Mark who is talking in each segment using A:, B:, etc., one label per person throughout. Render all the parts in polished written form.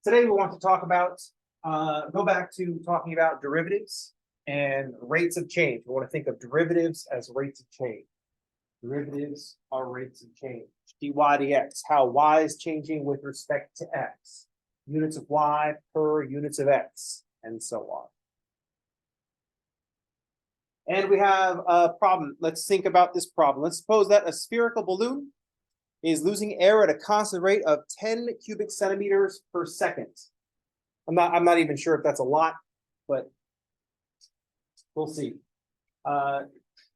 A: Today we want to talk about, go back to talking about derivatives and rates of change. We want to think of derivatives as rates of change. Derivatives are rates of change. dy dx, how y is changing with respect to x. Units of y per units of x, and so on. And we have a problem. Let's think about this problem. Let's suppose that a spherical balloon is losing air at a constant rate of 10 cubic centimeters per second. I'm not even sure if that's a lot, but we'll see.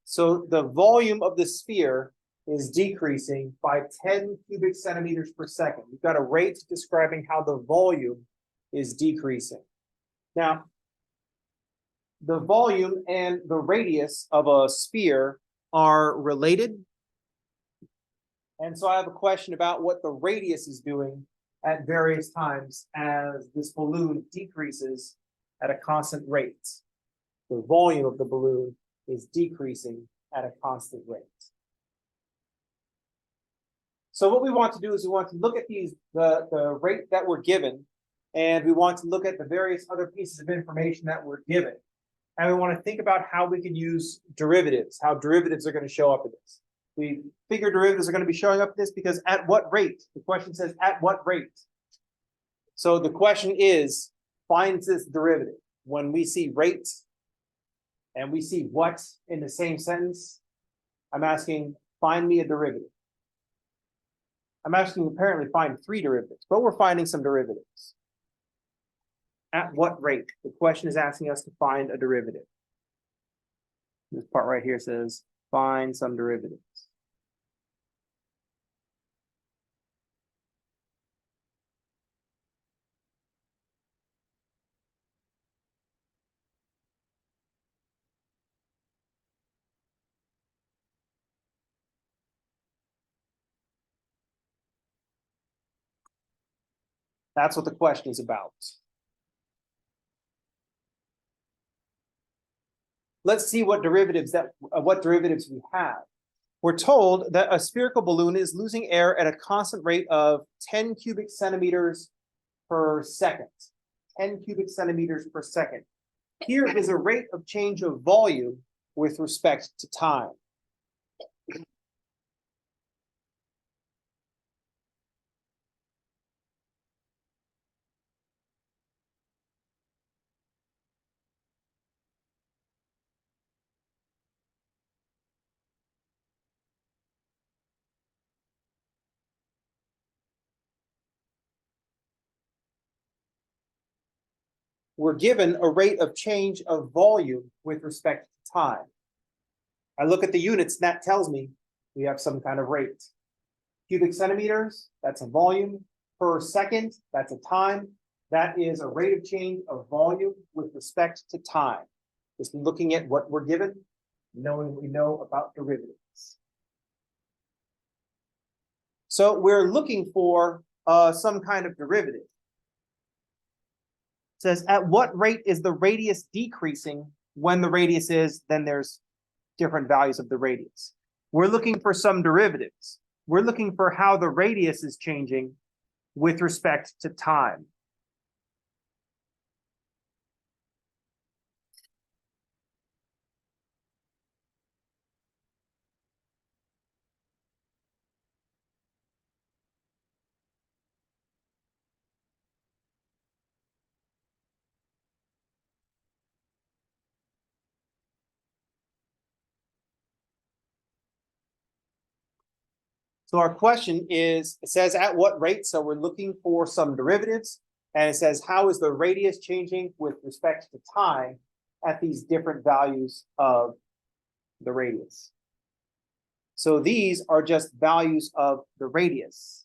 A: So the volume of the sphere is decreasing by 10 cubic centimeters per second. We've got a rate describing how the volume is decreasing. Now, the volume and the radius of a sphere are related. And so I have a question about what the radius is doing at various times as this balloon decreases at a constant rate. The volume of the balloon is decreasing at a constant rate. So what we want to do is we want to look at the rate that we're given, and we want to look at the various other pieces of information that we're given. And we want to think about how we can use derivatives, how derivatives are going to show up in this. We figure derivatives are going to be showing up in this because at what rate? The question says at what rate? So the question is, find this derivative. When we see rate and we see what in the same sentence, I'm asking, find me a derivative. I'm asking apparently find three derivatives, but we're finding some derivatives. At what rate? The question is asking us to find a derivative. This part right here says, find some derivatives. That's what the question is about. Let's see what derivatives we have. We're told that a spherical balloon is losing air at a constant rate of 10 cubic centimeters per second. 10 cubic centimeters per second. Here is a rate of change of volume with respect to time. We're given a rate of change of volume with respect to time. I look at the units, and that tells me we have some kind of rate. Cubic centimeters, that's a volume. Per second, that's a time. That is a rate of change of volume with respect to time. Just looking at what we're given, knowing what we know about derivatives. So we're looking for some kind of derivative. It says, at what rate is the radius decreasing? When the radius is, then there's different values of the radius. We're looking for some derivatives. We're looking for how the radius is changing with respect to time. So our question is, it says at what rate? So we're looking for some derivatives. And it says, how is the radius changing with respect to time at these different values of the radius? So these are just values of the radius.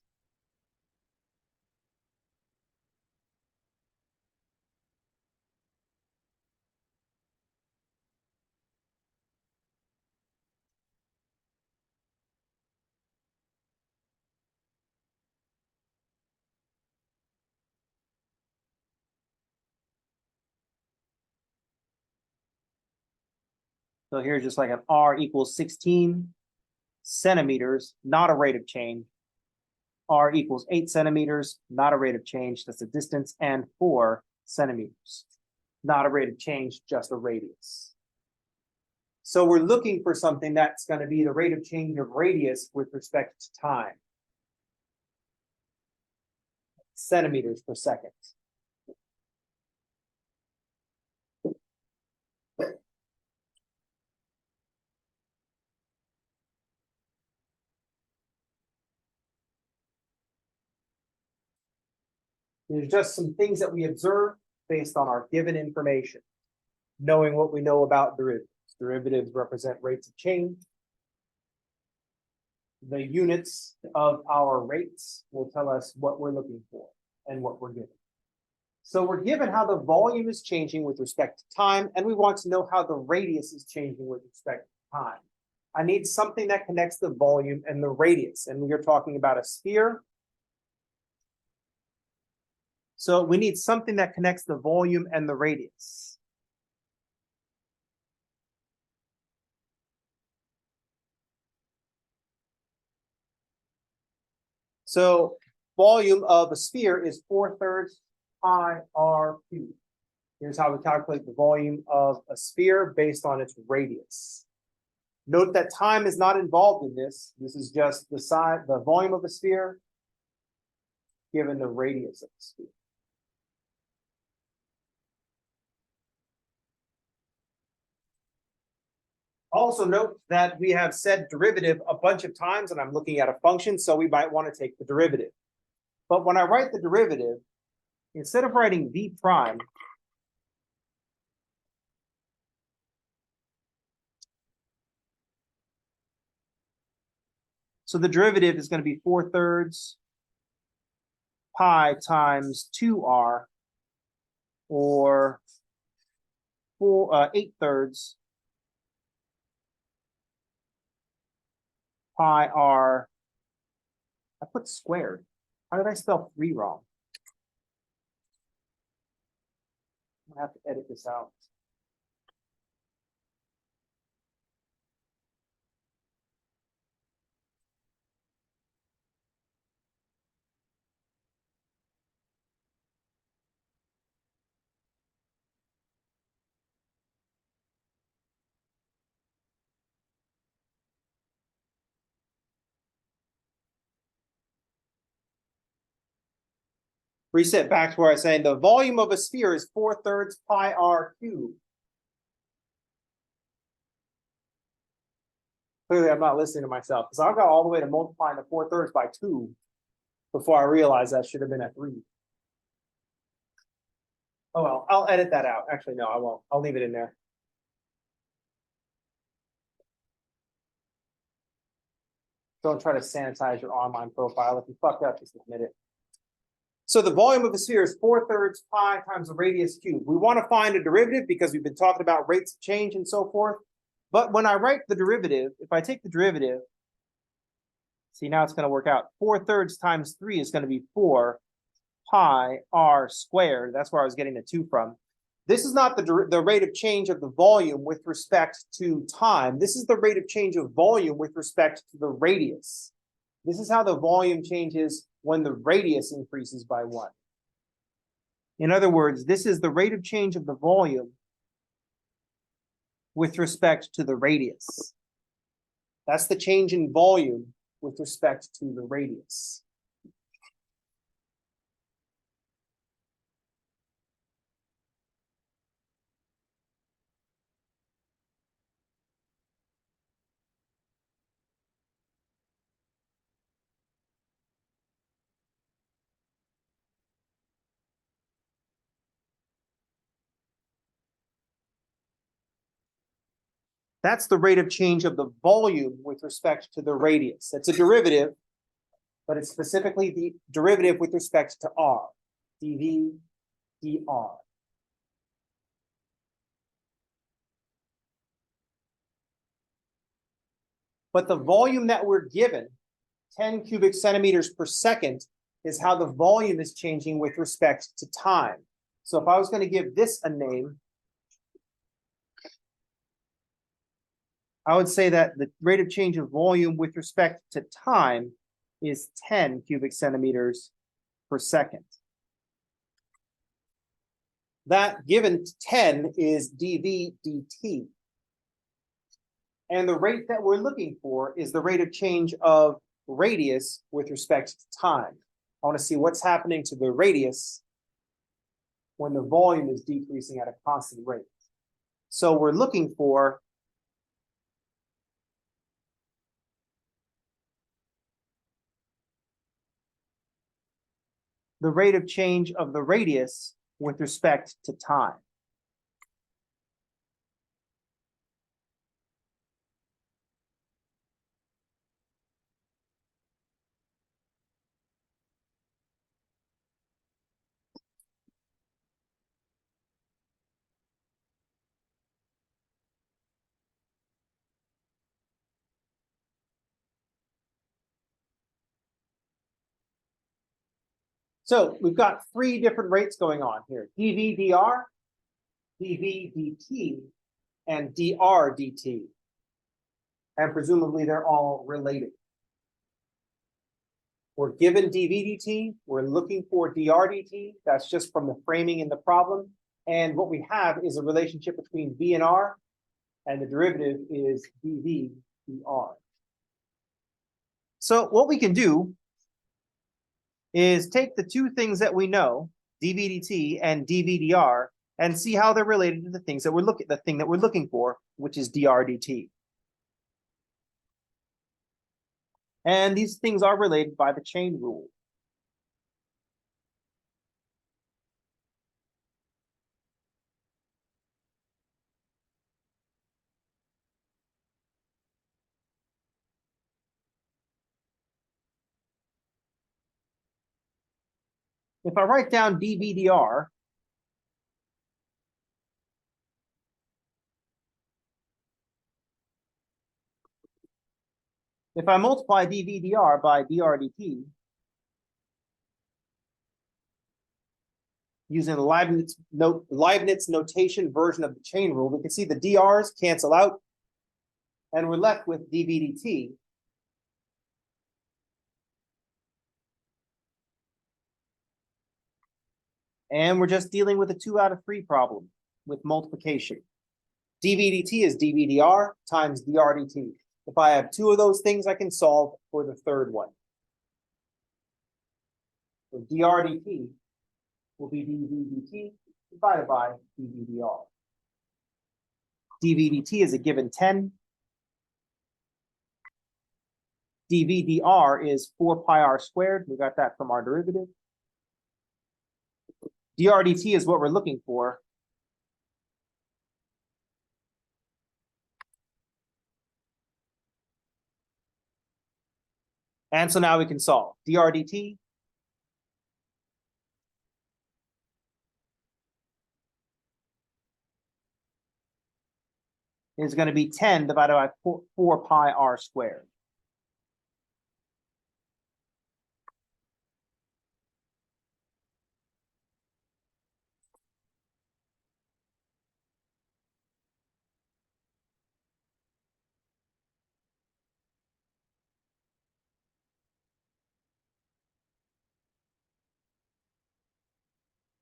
A: So here's just like an r equals 16 centimeters, not a rate of change. R equals 8 centimeters, not a rate of change, that's a distance, and 4 centimeters. Not a rate of change, just a radius. So we're looking for something that's going to be the rate of change of radius with respect to time. Centimeters per second. There's just some things that we observe based on our given information, knowing what we know about derivatives. Derivatives represent rates of change. The units of our rates will tell us what we're looking for and what we're given. So we're given how the volume is changing with respect to time, and we want to know how the radius is changing with respect to time. I need something that connects the volume and the radius, and we are talking about a sphere. So we need something that connects the volume and the radius. So volume of a sphere is 4/3 pi r cubed. Here's how we calculate the volume of a sphere based on its radius. Note that time is not involved in this. This is just the size, the volume of a sphere given the radius of the sphere. Also note that we have said derivative a bunch of times, and I'm looking at a function, so we might want to take the derivative. But when I write the derivative, instead of writing v prime, so the derivative is going to be 4/3 pi times 2r, or 8/3 pi r. I put squared. How did I spell 3 wrong? I have to edit this out. Reset back to where I was saying the volume of a sphere is 4/3 pi r cubed. Clearly, I'm not listening to myself because I got all the way to multiplying the 4/3 by 2 before I realized that should have been at 3. Oh well, I'll edit that out. Actually, no, I won't. I'll leave it in there. Don't try to sanitize your online profile. If you fucked up, just admit it. So the volume of a sphere is 4/3 pi times the radius cubed. We want to find a derivative because we've been talking about rates of change and so forth. But when I write the derivative, if I take the derivative, see now it's going to work out. 4/3 times 3 is going to be 4 pi r squared. That's where I was getting the 2 from. This is not the rate of change of the volume with respect to time. This is the rate of change of volume with respect to the radius. This is how the volume changes when the radius increases by 1. In other words, this is the rate of change of the volume with respect to the radius. That's the change in volume with respect to the radius. That's the rate of change of the volume with respect to the radius. It's a derivative, but it's specifically the derivative with respect to r, dv, dr. But the volume that we're given, 10 cubic centimeters per second, is how the volume is changing with respect to time. So if I was going to give this a name, I would say that the rate of change of volume with respect to time is 10 cubic centimeters per second. That given 10 is dV dt. And the rate that we're looking for is the rate of change of radius with respect to time. I want to see what's happening to the radius when the volume is decreasing at a constant rate. So we're looking for the rate of change of the radius with respect to time. So we've got three different rates going on here: dV dr, dV dt, and dr dt. And presumably they're all related. We're given dV dt, we're looking for dr dt. That's just from the framing in the problem. And what we have is a relationship between v and r, and the derivative is dV dr. So what we can do is take the two things that we know, dV dt and dV dr, and see how they're related to the things that the thing that we're looking for, which is dr dt. And these things are related by the chain rule. If I write down dV dr, if I multiply dV dr by dr dt, using the Leibniz notation version of the chain rule, we can see the drs cancel out, and we're left with dV dt. And we're just dealing with a 2 out of 3 problem with multiplication. dV dt is dV dr times dr dt. If I have two of those things, I can solve for the third one. So dr dt will be dV dt divided by dV dr. dV dt is a given 10. dV dr is 4 pi r squared. We got that from our derivative. dr dt is what we're looking for. And so now we can solve. dr dt is going to be 10 divided by 4 pi r squared.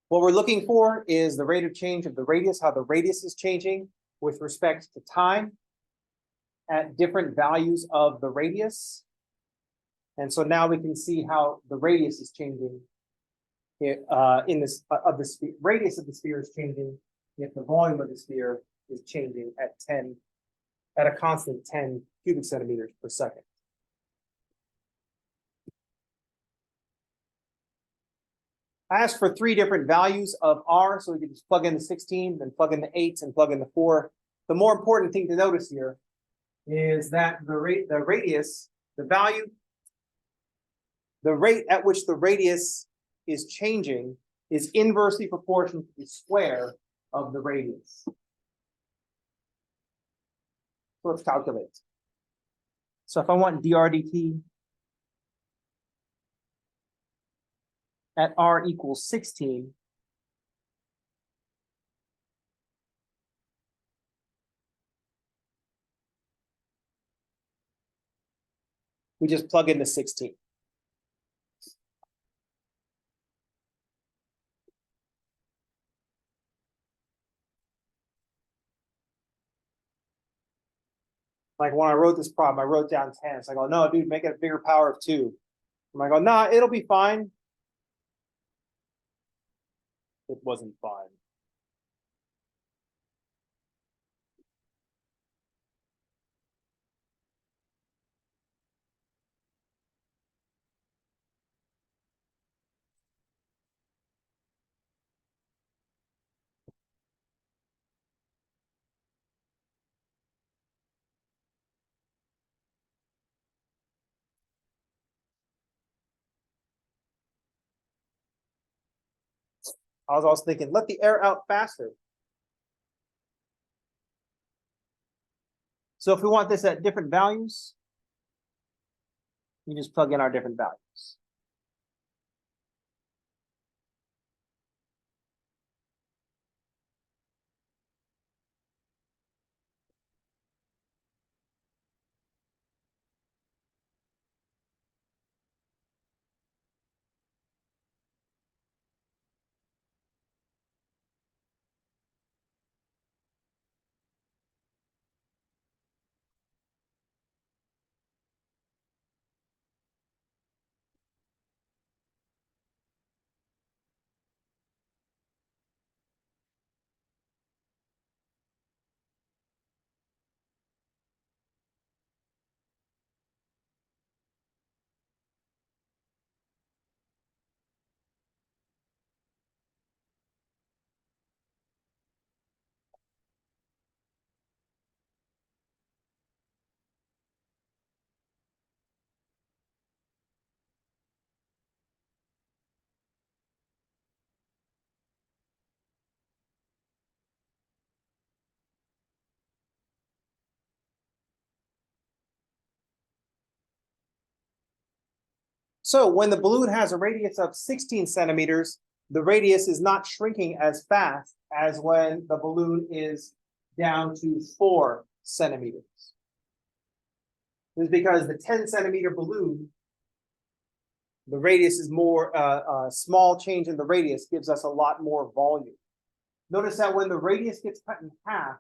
A: What we're looking for is the rate of change of the radius, how the radius is changing with respect to time at different values of the radius. And so now we can see how the radius is changing in this of the sphere. Radius of the sphere is changing if the volume of the sphere is changing at a constant 10 cubic centimeters per second. I asked for 3 different values of r, so we can just plug in the 16, then plug in the 8, and plug in the 4. The more important thing to notice here is that the rate at which the radius is changing is inversely proportional to the square of the radius. So let's calculate. So if I want dr dt at r equals 16, we just plug in the 16. Like when I wrote this problem, I wrote down 10. It's like, oh no, dude, make it a bigger power of 2. I'm like, oh, nah, it'll be fine. It wasn't fine. I was also thinking, let the air out faster. So if we want this at different values, you just plug in our different values. So when the balloon has a radius of 16 centimeters, the radius is not shrinking as fast as when the balloon is down to 4 centimeters. This is because the 10-centimeter balloon, the radius is more, a small change in the radius gives us a lot more volume. Notice that when the radius gets cut in half,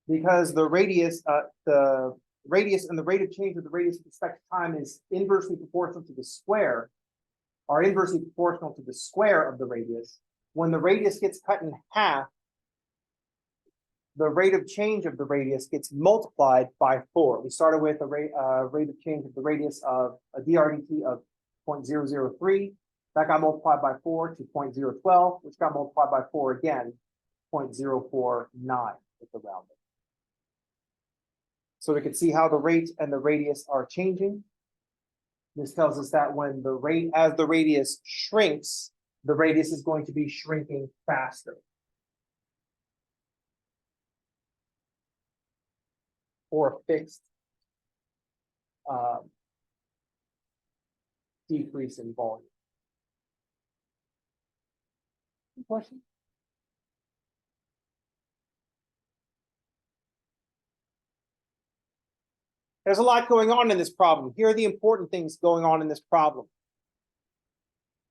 A: because the radius and the rate of change of the radius with respect to time is inversely proportional to the square, are inversely proportional to the square of the radius. When the radius gets cut in half, the rate of change of the radius gets multiplied by 4. We started with a rate of change of the radius of a drdt of 0.003. That got multiplied by 4 to 0.012, which got multiplied by 4 again, 0.049 with the rounding. So we can see how the rate and the radius are changing. This tells us that when as the radius shrinks, the radius is going to be shrinking faster. Or a fixed decrease in volume. Any question? There's a lot going on in this problem. Here are the important things going on in this problem.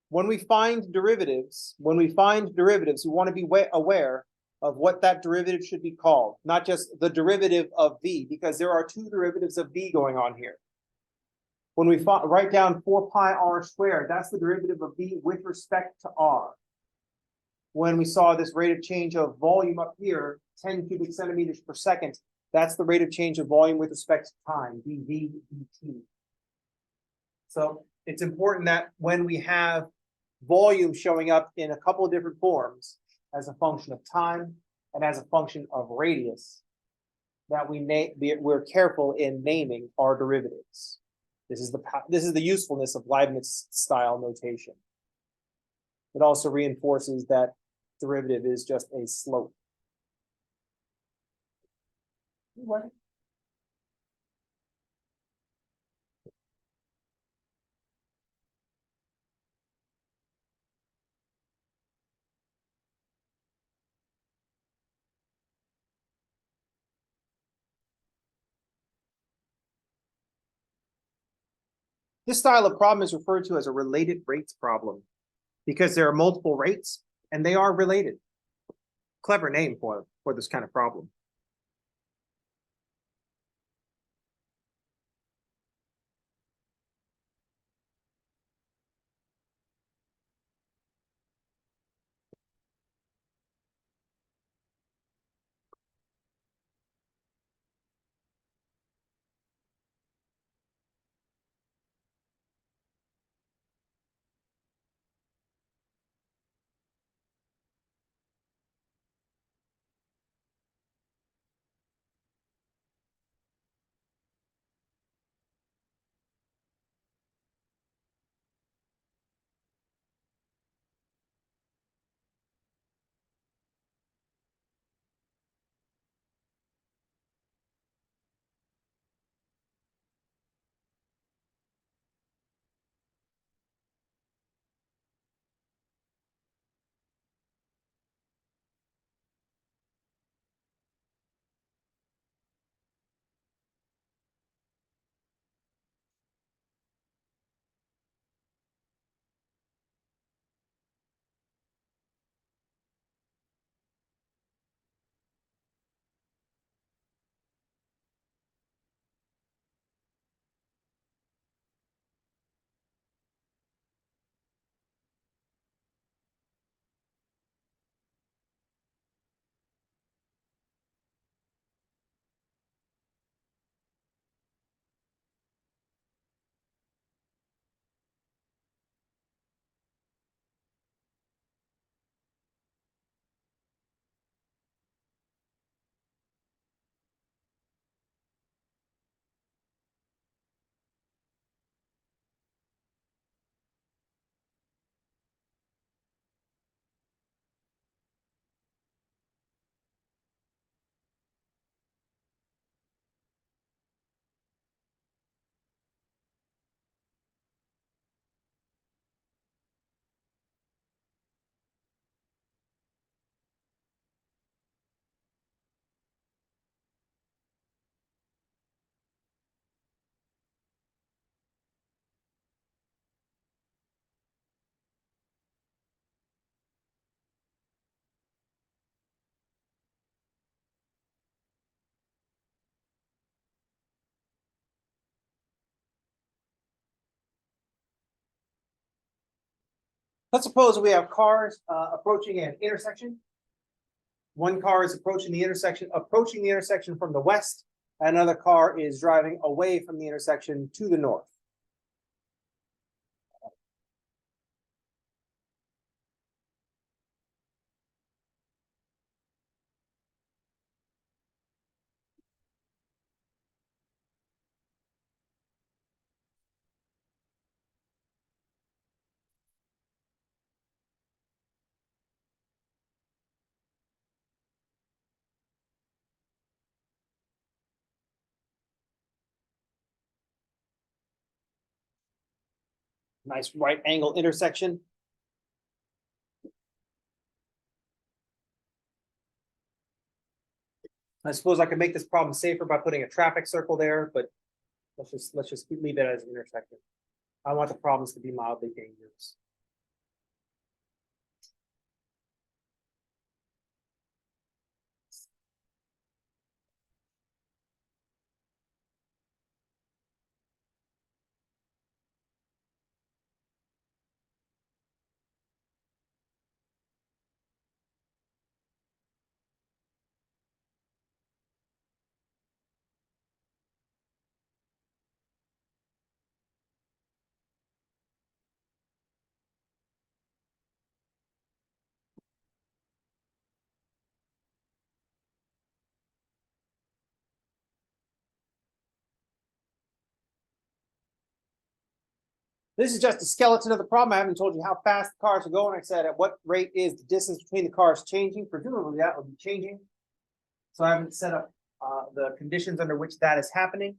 A: When we find derivatives, we want to be aware of what that derivative should be called, not just the derivative of v, because there are 2 derivatives of v going on here. When we write down 4 pi r squared, that's the derivative of v with respect to r. When we saw this rate of change of volume up here, 10 cubic centimeters per second, that's the rate of change of volume with respect to time, dv dt. So it's important that when we have volume showing up in a couple of different forms as a function of time and as a function of radius, that we're careful in naming our derivatives. This is the usefulness of Leibniz style notation. It also reinforces that derivative is just a slope. What? This style of problem is referred to as a related rates problem because there are multiple rates and they are related. Clever name for this kind of problem. Let's suppose we have cars approaching an intersection. One car is approaching the intersection from the west. Another car is driving away from the intersection to the north. Nice right angle intersection. I suppose I could make this problem safer by putting a traffic circle there, but let's just leave it as an intersection. I want the problems to be mildly dangerous. This is just a skeleton of the problem. I haven't told you how fast the cars are going. I said at what rate is the distance between the cars changing. Presumably that will be changing. So I haven't set up the conditions under which that is happening.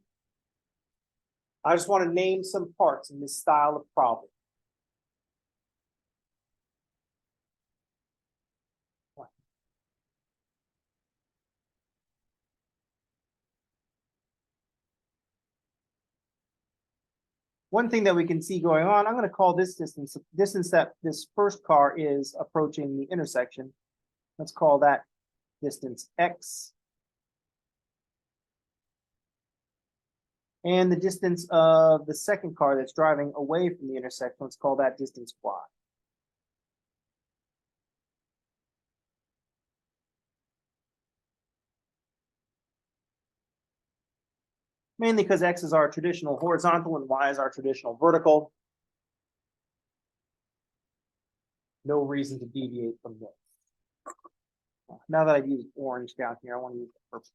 A: I just want to name some parts in this style of problem. One thing that we can see going on, I'm going to call this distance that this first car is approaching the intersection. Let's call that distance X. And the distance of the second car that's driving away from the intersection, let's call that distance Y. Mainly because X is our traditional horizontal and Y is our traditional vertical. No reason to deviate from this. Now that I've used orange down here, I want to use the purple.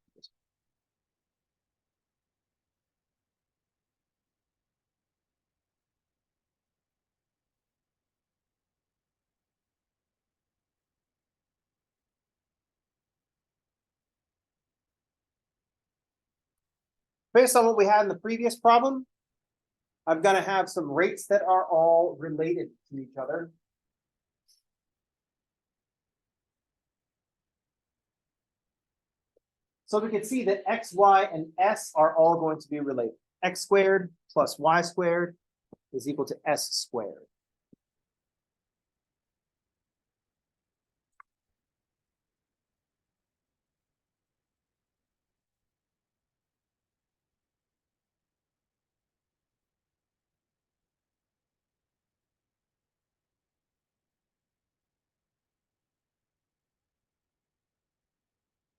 A: Based on what we had in the previous problem, I'm going to have some rates that are all related to each other. So we can see that X, Y, and S are all going to be related. X squared plus Y squared is equal to S squared.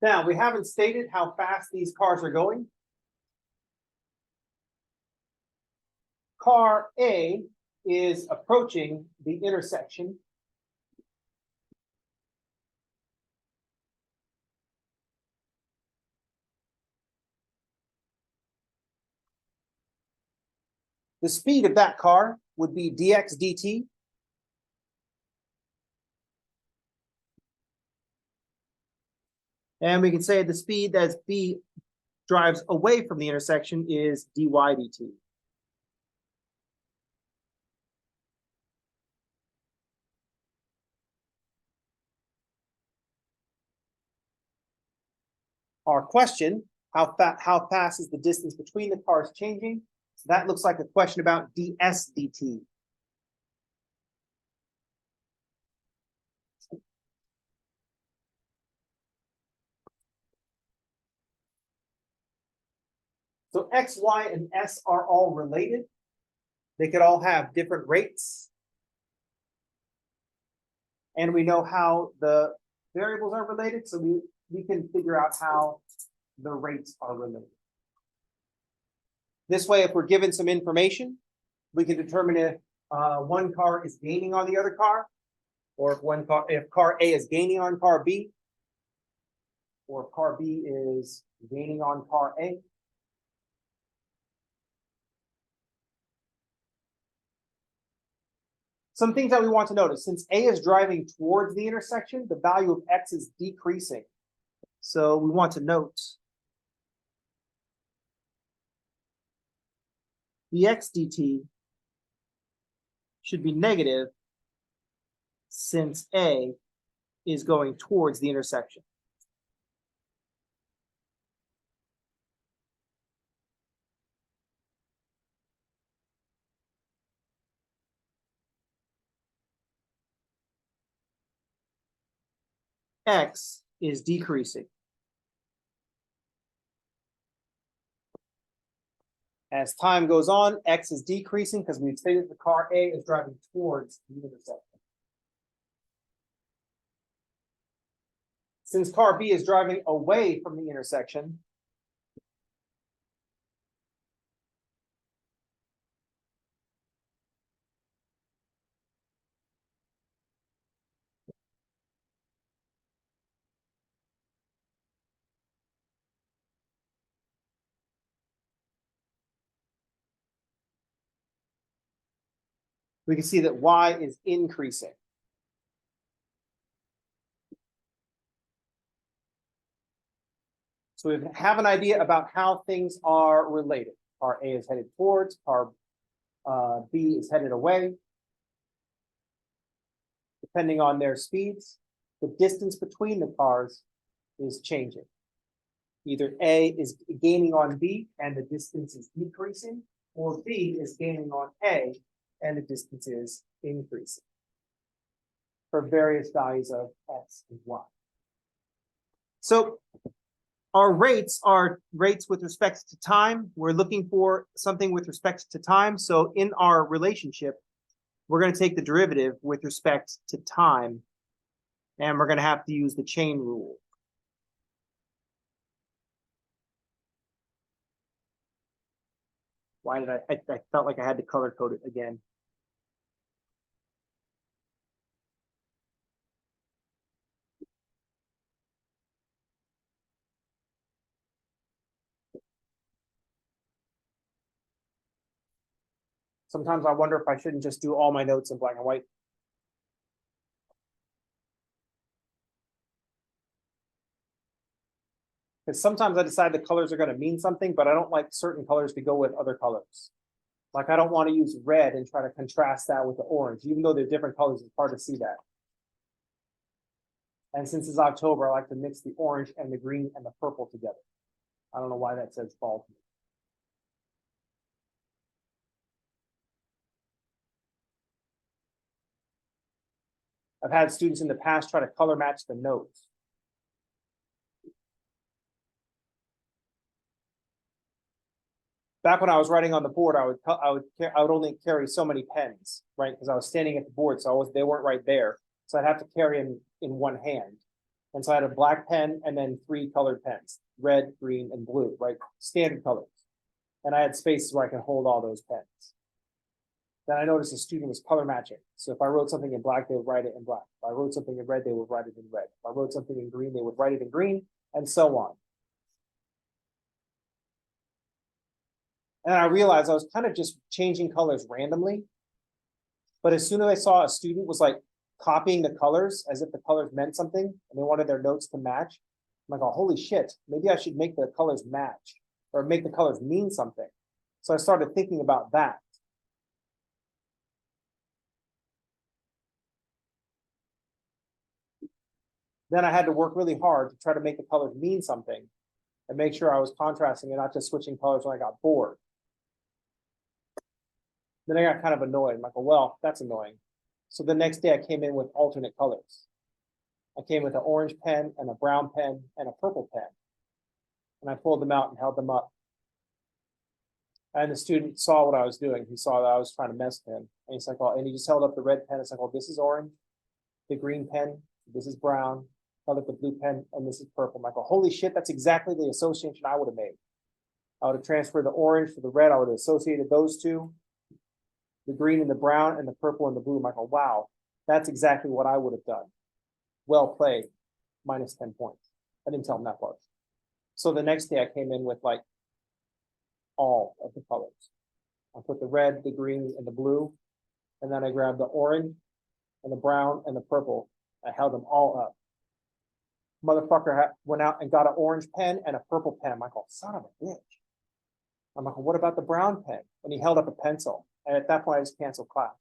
A: Now, we haven't stated how fast these cars are going. Car A is approaching the intersection. The speed of that car would be dx dt. And we can say the speed that B drives away from the intersection is dy dt. Our question, how fast is the distance between the cars changing? So that looks like a question about ds dt. So X, Y, and S are all related. They could all have different rates. And we know how the variables are related, so we can figure out how the rates are related. This way, if we're given some information, we can determine if one car is gaining on the other car, or if car A is gaining on car B, or if car B is gaining on car A. Some things that we want to notice, since A is driving towards the intersection, the value of X is decreasing. So we want to note the X dt should be negative since A is going towards the intersection. X is decreasing. As time goes on, X is decreasing because we've stated the car A is driving towards the intersection. Since car B is driving away from the intersection, we can see that Y is increasing. So we have an idea about how things are related. Car A is headed towards, car B is headed away. Depending on their speeds, the distance between the cars is changing. Either A is gaining on B and the distance is decreasing, or B is gaining on A and the distance is increasing for various values of X and Y. So our rates are rates with respect to time. We're looking for something with respect to time. So in our relationship, we're going to take the derivative with respect to time, and we're going to have to use the chain rule. Why did I felt like I had to color code it again. Sometimes I wonder if I shouldn't just do all my notes in black and white. Because sometimes I decide the colors are going to mean something, but I don't like certain colors to go with other colors. Like I don't want to use red and try to contrast that with the orange, even though they're different colors, it's hard to see that. And since it's October, I like to mix the orange and the green and the purple together. I don't know why that says fall to me. I've had students in the past try to color match the notes. Back when I was writing on the board, I would only carry so many pens, right? Because I was standing at the board, so they weren't right there. So I'd have to carry them in one hand. And so I had a black pen and then 3 colored pens, red, green, and blue, right? Standard colors. And I had spaces where I could hold all those pens. Then I noticed a student was color matching. So if I wrote something in black, they would write it in black. If I wrote something in red, they would write it in red. If I wrote something in green, they would write it in green, and so on. And I realized I was kind of just changing colors randomly. But as soon as I saw a student was like copying the colors as if the colors meant something and they wanted their notes to match, I'm like, oh, holy shit, maybe I should make the colors match or make the colors mean something. So I started thinking about that. Then I had to work really hard to try to make the colors mean something and make sure I was contrasting and not just switching colors when I got bored. Then I got kind of annoyed. I'm like, well, that's annoying. So the next day I came in with alternate colors. I came with an orange pen and a brown pen and a purple pen. And I pulled them out and held them up. And the student saw what I was doing. He saw that I was trying to mess with him. And he's like, oh, and he just held up the red pen. It's like, oh, this is orange. the green pen, this is brown, I look at the blue pen, and this is purple. Michael, holy shit, that's exactly the association I would have made. I would have transferred the orange to the red, I would have associated those two, the green and the brown, and the purple and the blue. Michael, wow, that's exactly what I would have done. Well played, minus 10 points. I didn't tell him that part. So the next day I came in with like all of the colors. I put the red, the green, and the blue, and then I grabbed the orange and the brown and the purple. I held them all up. Motherfucker went out and got an orange pen and a purple pen. I'm like, oh, son of a bitch. I'm like, what about the brown pen? And he held up a pencil. And at that point, I just canceled class.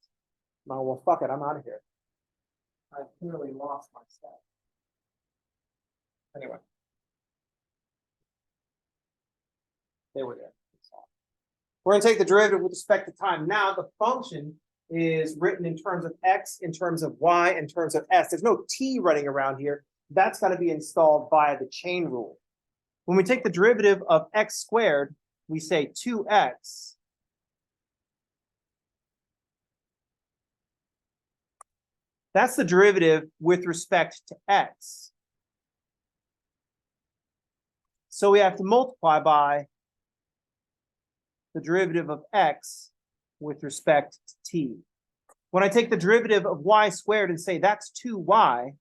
A: I'm like, well, fuck it, I'm out of here. I clearly lost my step. Anyway. They were there. We're going to take the derivative with respect to time. Now, the function is written in terms of x, in terms of y, in terms of s. There's no t running around here. That's got to be installed via the chain rule. When we take the derivative of x squared, we say 2x that's the derivative with respect to x. So we have to multiply by the derivative of x with respect to t. When I take the derivative of y squared and say that's 2y,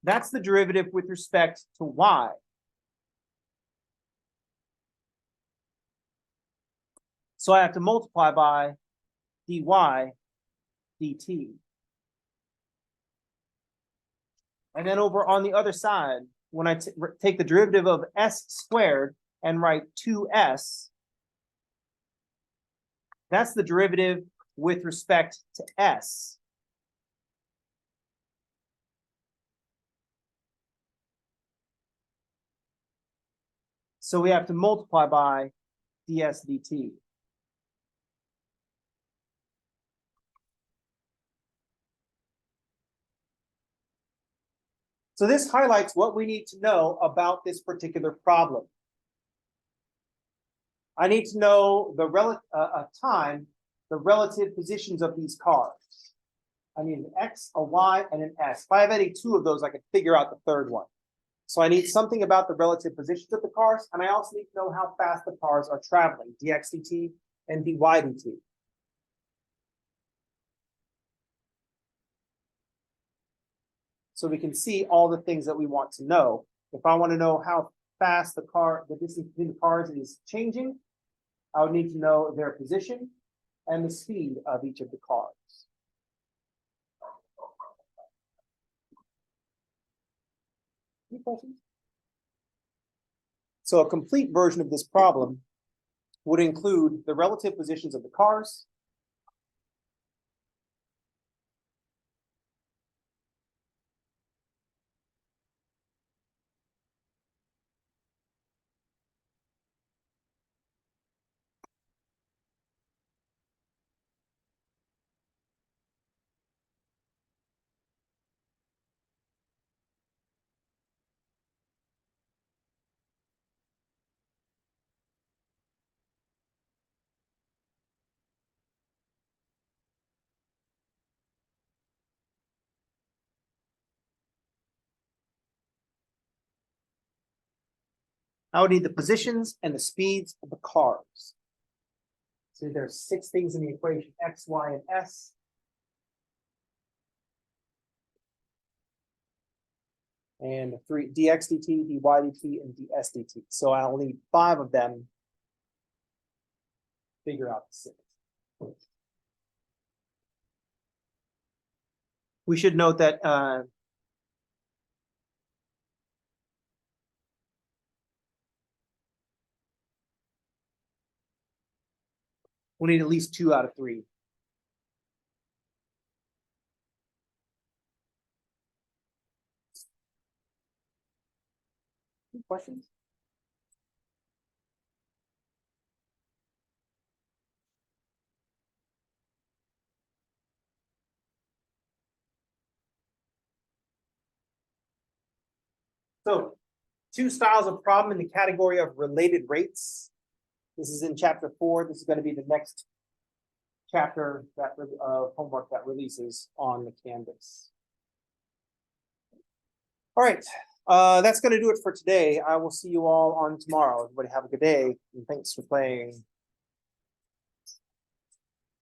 A: that's the derivative with respect to y. So I have to multiply by dy dt. And then over on the other side, when I take the derivative of s squared and write 2s, that's the derivative with respect to s. So we have to multiply by ds dt. So this highlights what we need to know about this particular problem. I need to know the relative positions of these cars. I need an X, a Y, and an S. If I have any two of those, I can figure out the third one. So I need something about the relative positions of the cars, and I also need to know how fast the cars are traveling, dx dt and dy dt. So we can see all the things that we want to know. If I want to know how fast the distance between the cars is changing, I would need to know their position and the speed of each of the cars. Any questions? So a complete version of this problem would include the relative positions of the cars, I would need the positions and the speeds of the cars. So there's 6 things in the equation, X, Y, and S. And 3, dx dt, dy dt, and ds dt. So I'll need 5 of them. Figure out the 6. We should note that we'll need at least 2 out of 3. Any questions? So 2 styles of problem in the category of related rates. This is in chapter 4. This is going to be the next chapter that of homework that releases on the Canvas. All right, that's gonna do it for today. I will see you all on tomorrow. Everybody have a good day, and thanks for playing.